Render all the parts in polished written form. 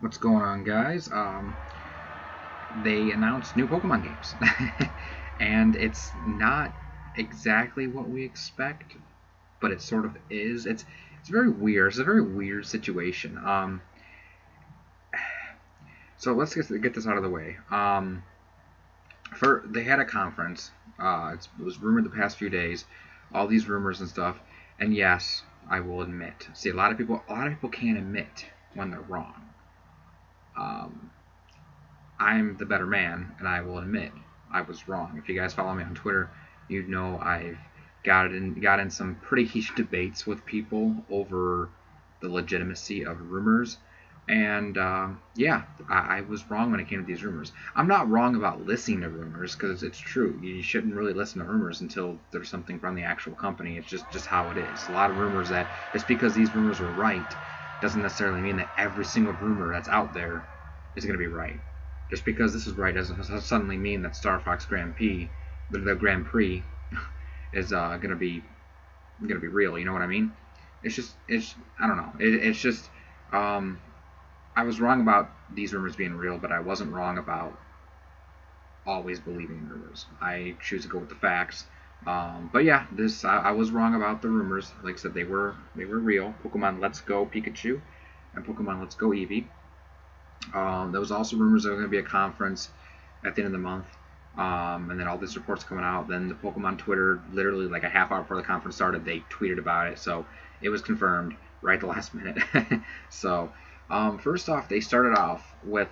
What's going on, guys? They announced new Pokemon games, and it's not exactly what we expect, but it sort of is. It's very weird. It's a very weird situation. So let's get this out of the way. For they had a conference. It was rumored the past few days, all these rumors and stuff. And yes, I will admit. See, a lot of people can't admit when they're wrong. Um, I'm the better man, and I will admit I was wrong. If you guys follow me on Twitter, you'd know I've got in some pretty heated debates with people over the legitimacy of rumors. And yeah, I was wrong when it came to these rumors. I'm not wrong about listening to rumors because it's true. You shouldn't really listen to rumors until there's something from the actual company. It's just how it is. A lot of rumors that just because these rumors are right doesn't necessarily mean that every single rumor that's out there is going to be right. Just because this is right doesn't suddenly mean that Star Fox the Grand Prix, is gonna be real. You know what I mean? It's I don't know. It's just um, I was wrong about these rumors being real, but I wasn't wrong about always believing rumors. I choose to go with the facts. But yeah, this I was wrong about the rumors. Like I said, they were real. Pokemon Let's Go Pikachu and Pokemon Let's Go Eevee. There was also rumors there was going to be a conference at the end of the month, and then all these reports coming out. Then the Pokemon Twitter, literally like a half hour before the conference started, they tweeted about it, so it was confirmed right at the last minute. So, first off, they started off with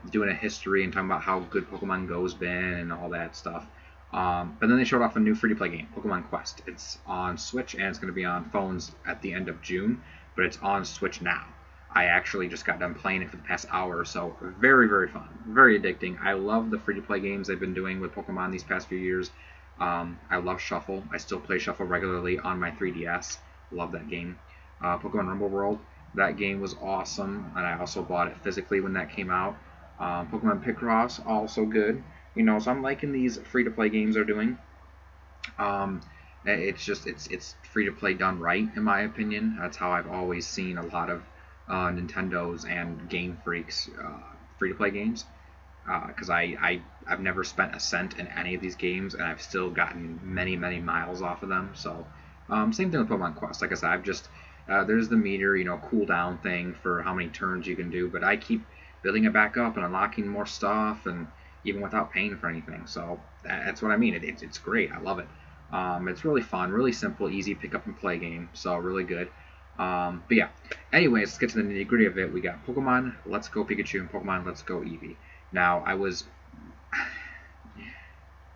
doing a history and talking about how good Pokemon Go's been and all that stuff. But then they showed off a new free-to-play game, Pokemon Quest. It's on Switch and it's going to be on phones at the end of June, but it's on Switch now. I actually just got done playing it for the past hour or so. Very, very fun. Very addicting. I love the free to play games they've been doing with Pokemon these past few years. I love Shuffle. I still play Shuffle regularly on my 3DS. Love that game. Pokemon Rumble World. That game was awesome, and I also bought it physically when that came out. Pokemon Picross, also good. So I'm liking these free to play games they're doing. Um, it's free to play done right in my opinion. That's how I've always seen a lot of Nintendo's and Game Freak's free to play games. Because I've never spent a cent in any of these games, and I've still gotten many miles off of them. So same thing with Pokemon Quest. Like I said, I've just there's the meter, cooldown thing for how many turns you can do, but I keep building it back up and unlocking more stuff, and even without paying for anything. So that's what I mean. It's great. I love it. It's really fun, really simple, easy pick up and play game. So really good. But yeah. Anyways, let's get to the nitty gritty of it. We got Pokemon Let's Go Pikachu and Pokemon Let's Go Eevee. Now,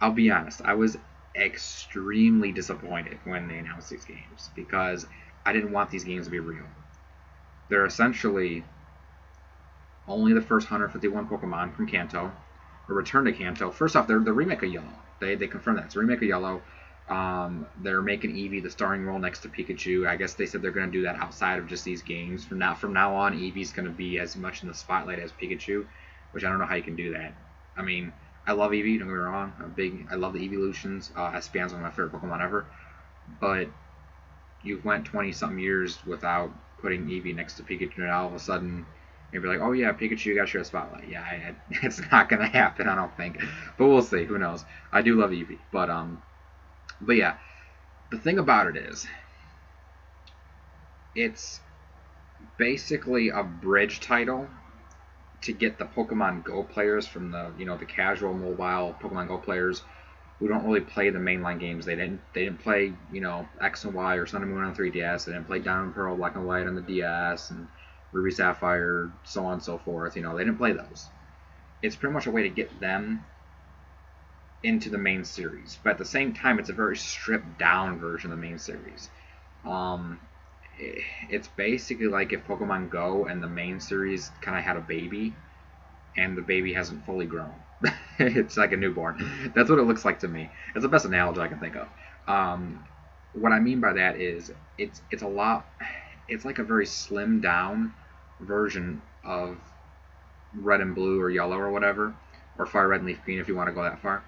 I'll be honest, I was extremely disappointed when they announced these games because I didn't want these games to be real. They're essentially only the first 151 Pokemon from Kanto, a return to Kanto. First off, they're the remake of Yellow. They confirmed that it's a remake of Yellow. They're making Eevee the starring role next to Pikachu. I guess they said they're going to do that outside of just these games. From now on, Eevee's going to be as much in the spotlight as Pikachu, which I don't know how you can do that. I mean, I love Eevee. Don't get me wrong. I love the Evolutions. Espeon's one of my favorite Pokemon ever. But you went 20 something years without putting Eevee next to Pikachu, and all of a sudden you'd be like, oh yeah, Pikachu got your spotlight. Yeah, it's not gonna happen, I don't think. But we'll see. Who knows? I do love Eevee, but yeah, the thing about it is, it's basically a bridge title to get the Pokemon Go players from the casual mobile Pokemon Go players who don't really play the mainline games. They didn't play X and Y or Sun and Moon on 3DS. They didn't play Diamond and Pearl, Black and White on the DS, and Ruby Sapphire, so on and so forth. They didn't play those. It's pretty much a way to get them into the main series, but at the same time, it's a very stripped down version of the main series. Um, it's basically like if Pokemon Go and the main series kind of had a baby, and the baby hasn't fully grown. It's like a newborn. That's what it looks like to me. It's the best analogy I can think of. What I mean by that is it's a lot. It's like a very slimmed down version of Red and Blue or Yellow or whatever, or Fire Red and Leaf Green if you want to go that far,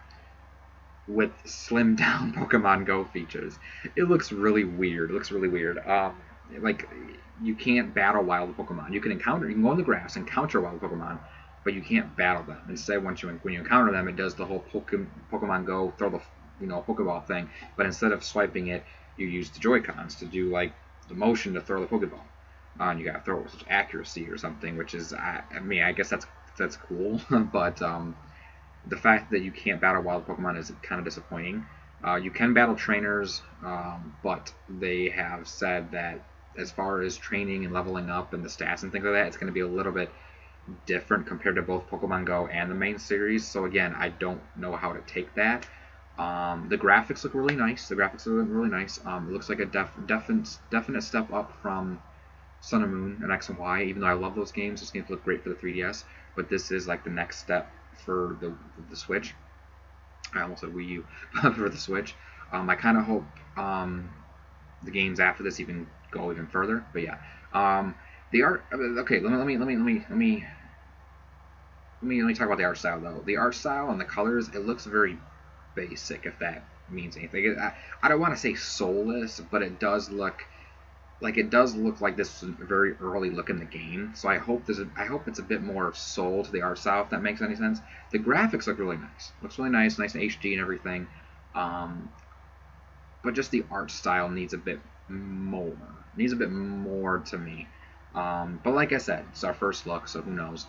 with slimmed down Pokemon Go features. It looks really weird. It looks really weird. like you can't battle wild Pokemon. You can go in the grass and encounter wild Pokemon, but you can't battle them. Instead, when you encounter them, it does the whole Pokemon Go throw the Pokeball thing. But instead of swiping it, you use the Joy Cons to do like the motion to throw the Pokeball. And you gotta throw it with such accuracy or something, which is I mean I guess that's cool, but the fact that you can't battle wild Pokemon is kind of disappointing. You can battle trainers, but they have said that as far as training and leveling up and the stats and things like that, it's going to be a little bit different compared to both Pokemon Go and the main series. So again, I don't know how to take that. The graphics look really nice. It looks like a definite step up from Sun and Moon and X and Y. Even though I love those games look great for the 3DS. But this is like the next step for the Switch. I almost said Wii U for the Switch. I kind of hope the games after this even go even further. But yeah, the art. Okay, let me talk about the art style though. The art style and the colors, it looks very basic, if that means anything. I don't want to say soulless, but it does look like this is a very early look in the game. So I hope it's a bit more soul to the art style, if that makes any sense. The graphics look really nice. Looks really nice in HD and everything. But just the art style needs a bit more. To me. But like I said, it's our first look, so who knows?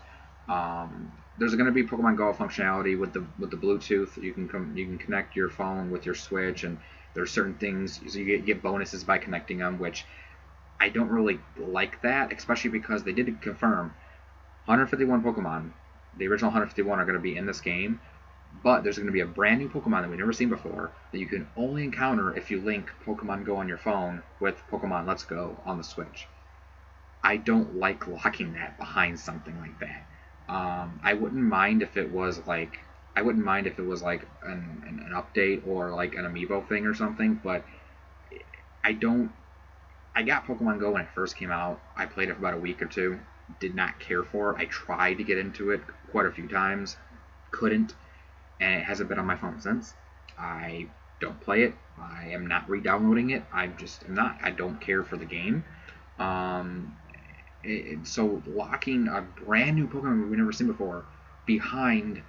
There's going to be Pokemon Go functionality with the Bluetooth. You can connect your phone with your Switch, and there's certain things, so you get bonuses by connecting them, which I don't really like that, especially because they did confirm 151 Pokemon, the original 151, are going to be in this game, but there's going to be a brand new Pokemon that we've never seen before that you can only encounter if you link Pokemon Go on your phone with Pokemon Let's Go on the Switch. I don't like locking that behind something like that. I wouldn't mind if it was like an update or like an amiibo thing or something, but I got Pokemon Go when it first came out. I played it for about a week or two. Did not care for it. I tried to get into it quite a few times. Couldn't. And it hasn't been on my phone since. I don't play it. I am not re-downloading it. I just am not. I don't care for the game. So locking a brand new Pokemon we've never seen before behind,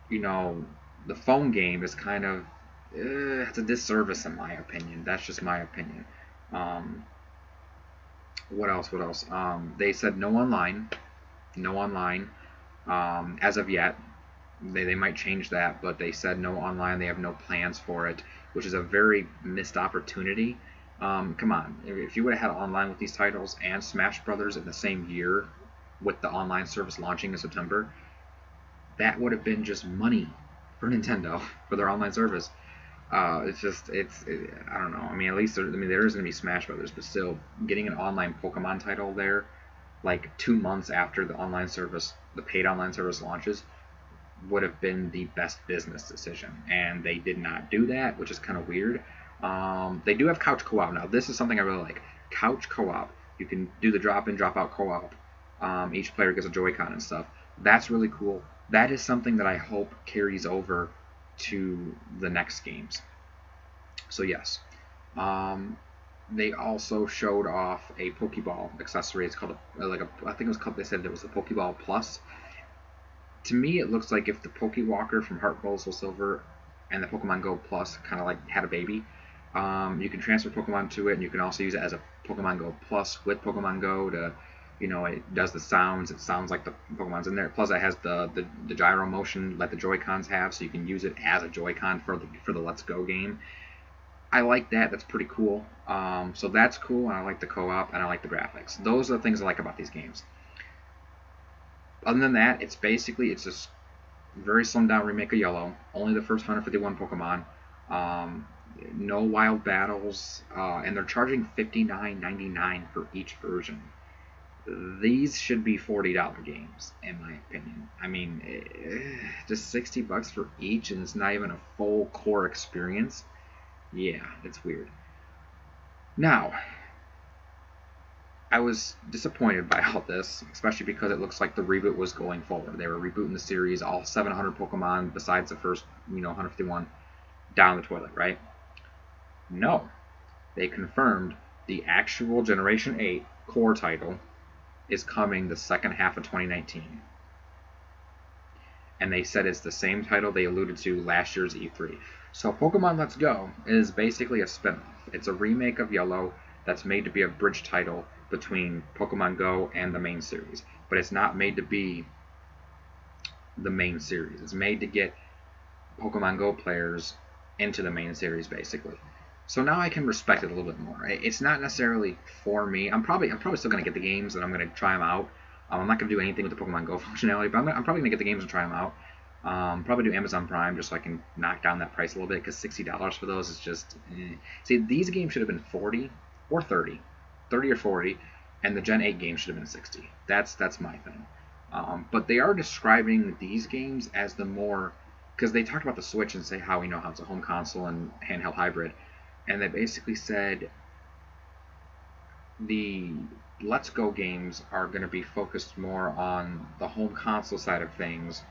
the phone game is kind of it's a disservice in my opinion. That's just my opinion. What else? They said no online, as of yet. They might change that, but they said no online. They have no plans for it, which is a very missed opportunity. Come on, if you would have had online with these titles and Smash Brothers in the same year, with the online service launching in September, that would have been just money for Nintendo for their online service. I don't know. I mean, at least there is going to be Smash Brothers, but still, getting an online Pokemon title there, like 2 months after the paid online service launches, would have been the best business decision, and they did not do that, which is kind of weird. They do have couch co-op now. This is something I really like. Couch co-op. You can do the drop-in, drop-out co-op. Each player gets a Joy-Con and stuff. That's really cool. That is something that I hope carries over to the next games. So yes. They also showed off a Pokeball accessory. It's called they said it was the Pokeball Plus. To me, it looks like if the Pokewalker from Heart Gold, Soul Silver, and the Pokemon Go Plus kind of like had a baby. You can transfer Pokemon to it, and you can also use it as a Pokemon Go Plus with Pokemon Go to, it does the sounds. It sounds like the Pokemon's in there. Plus, it has the gyro motion like the Joy-Cons have, so you can use it as a Joy-Con for the Let's Go game. I like that. That's pretty cool. So that's cool, and I like the co-op, and I like the graphics. Those are the things I like about these games. Other than that, it's just very slimmed down remake of Yellow. Only the first 151 Pokemon. No wild battles, and they're charging $59.99 for each version. These should be $40 games, in my opinion. I mean, just $60 for each, and it's not even a full core experience. Yeah, it's weird. Now, I was disappointed by all this, especially because it looks like the reboot was going forward. They were rebooting the series, all 700 Pokemon besides the first, 151, down the toilet, right? No. They confirmed The actual Generation 8 core title is coming the second half of 2019. And they said it's the same title they alluded to last year's E3. So Pokemon Let's Go is basically a spin-off. It's a remake of Yellow that's made to be a bridge title between Pokemon Go and the main series. But it's not made to be the main series. It's made to get Pokemon Go players into the main series, basically. So now I can respect it a little bit more. It's not necessarily for me. I'm probably still going to get the games and I'm going to try them out. I'm not going to do anything with the Pokemon Go functionality, but I'm probably going to get the games and try them out. Probably do Amazon Prime just so I can knock down that price a little bit, because $60 for those is just... See, these games should have been 40 or 30. 30 or 40, and the Gen 8 game should have been 60. That's my thing. But they are describing these games as the more... Because they talked about the Switch and say how it's a home console and handheld hybrid. And they basically said the Let's Go games are going to be focused more on the home console side of things,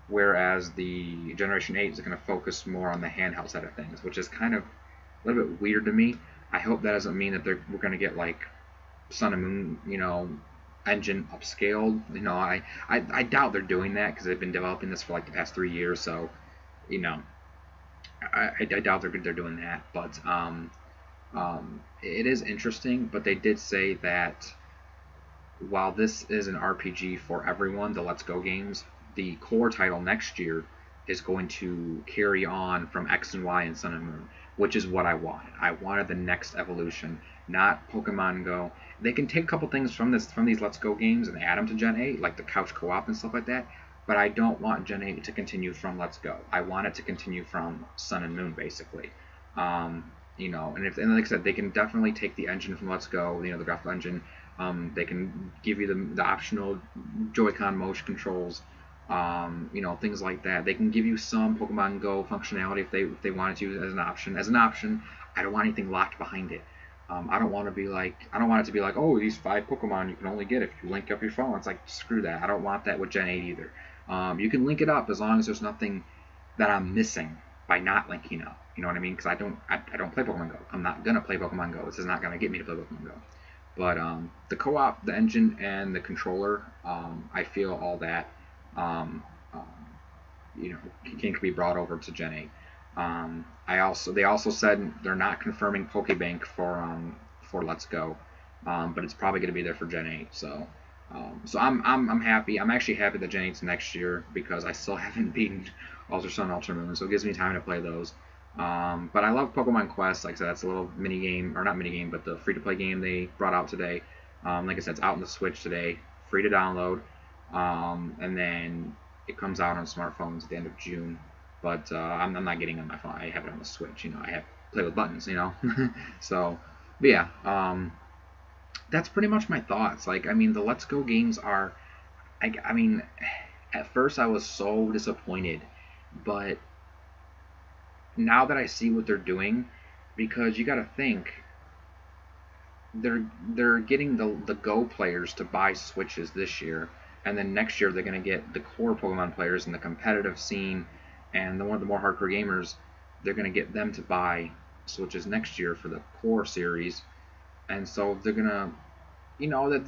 whereas the Generation 8 is going to focus more on the handheld side of things, which is kind of a little bit weird to me. I hope that doesn't mean that we're going to get like Sun and Moon, engine upscaled. I doubt they're doing that, because they've been developing this for like the past 3 years, so I doubt they're doing that. But it is interesting. But they did say that while this is an RPG for everyone, the Let's Go games, the core title next year is going to carry on from X and Y and Sun and Moon, which is what I wanted. I wanted the next evolution, not Pokemon Go. They can take a couple things from these Let's Go games and add them to Gen 8, like the couch co-op and stuff like that, but I don't want Gen 8 to continue from Let's Go. I want it to continue from Sun and Moon, basically. And like I said, they can definitely take the engine from Let's Go, the graphical engine. They can give you the optional Joy-Con motion controls, things like that. They can give you some Pokemon Go functionality if they wanted to as an option. I don't want anything locked behind it. I don't want it to be like, oh, these 5 Pokemon you can only get if you link up your phone. It's like, screw that. I don't want that with Gen 8 either. You can link it up as long as there's nothing that I'm missing by not linking up. You know what I mean? Because I don't play Pokemon Go. I'm not gonna play Pokemon Go. This is not gonna get me to play Pokemon Go. But the co-op, the engine, and the controller, I feel all that can be brought over to Gen 8. They also said they're not confirming Pokebank for Let's Go, but it's probably going to be there for Gen 8. So I'm happy. I'm actually happy that Gen 8's next year, because I still haven't beaten Ultra Sun, Ultra Moon, so it gives me time to play those. But I love Pokemon Quest. Like I said, that's a little mini game, or not mini game, but the free-to-play game they brought out today. Like I said, it's out on the Switch today, free to download, and then it comes out on smartphones at the end of June. But I'm not getting it on my phone. I have it on the Switch. I have to play with buttons. So, but yeah, that's pretty much my thoughts. The Let's Go games are, at first I was so disappointed, but now that I see what they're doing, because you got to think, they're getting the Go players to buy Switches this year, and then next year they're going to get the core Pokemon players in the competitive scene, and the more hardcore gamers, they're going to get them to buy Switches next year for the core series. And so they're going to,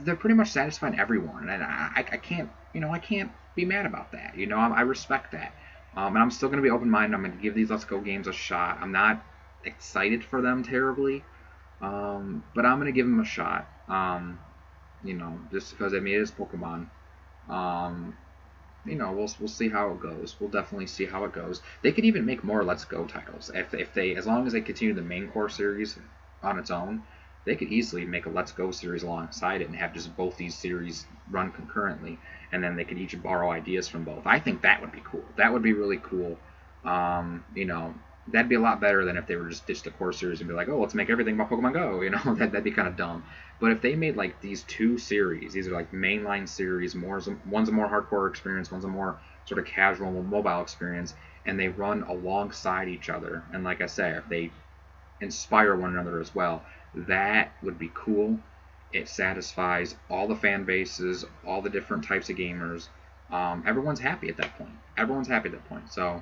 they're pretty much satisfying everyone, and I can't be mad about that. I respect that. And I'm still going to be open-minded. I'm going to give these Let's Go games a shot. I'm not excited for them terribly, but I'm going to give them a shot. Just because it is Pokemon. We'll see how it goes. We'll definitely see how it goes. They could even make more Let's Go titles if they, as long as they continue the main core series on its own. They could easily make a Let's Go series alongside it and have just both these series run concurrently, and then they could each borrow ideas from both. I think that would be cool. That would be really cool. That'd be a lot better than if they were just ditch the core series and be like, oh, let's make everything about Pokemon Go. That'd be kind of dumb. But if they made like these 2 series, these are like mainline series, one's a more hardcore experience, one's a more sort of casual mobile experience, and they run alongside each other. And like I say, if they inspire one another as well, that would be cool. It satisfies all the fan bases, all the different types of gamers. Everyone's happy at that point. So,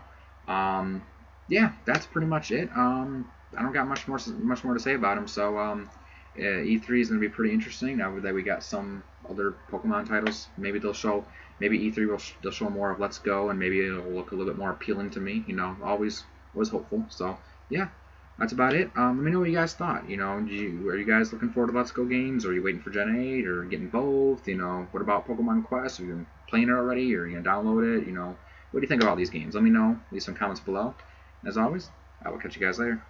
yeah, that's pretty much it. I don't got much more to say about them. So, E3 is going to be pretty interesting now that we got some other Pokemon titles. Maybe they'll show, maybe E3 they'll show more of Let's Go, and maybe it'll look a little bit more appealing to me. You know, always hopeful. So yeah, that's about it. Let me know what you guys thought. You know, are you guys looking forward to Let's Go games? Or are you waiting for Gen 8 or getting both? You know, what about Pokemon Quest? Are you playing it already, or are you gonna download it? You know, what do you think about these games? Let me know. Leave some comments below. As always, I will catch you guys later.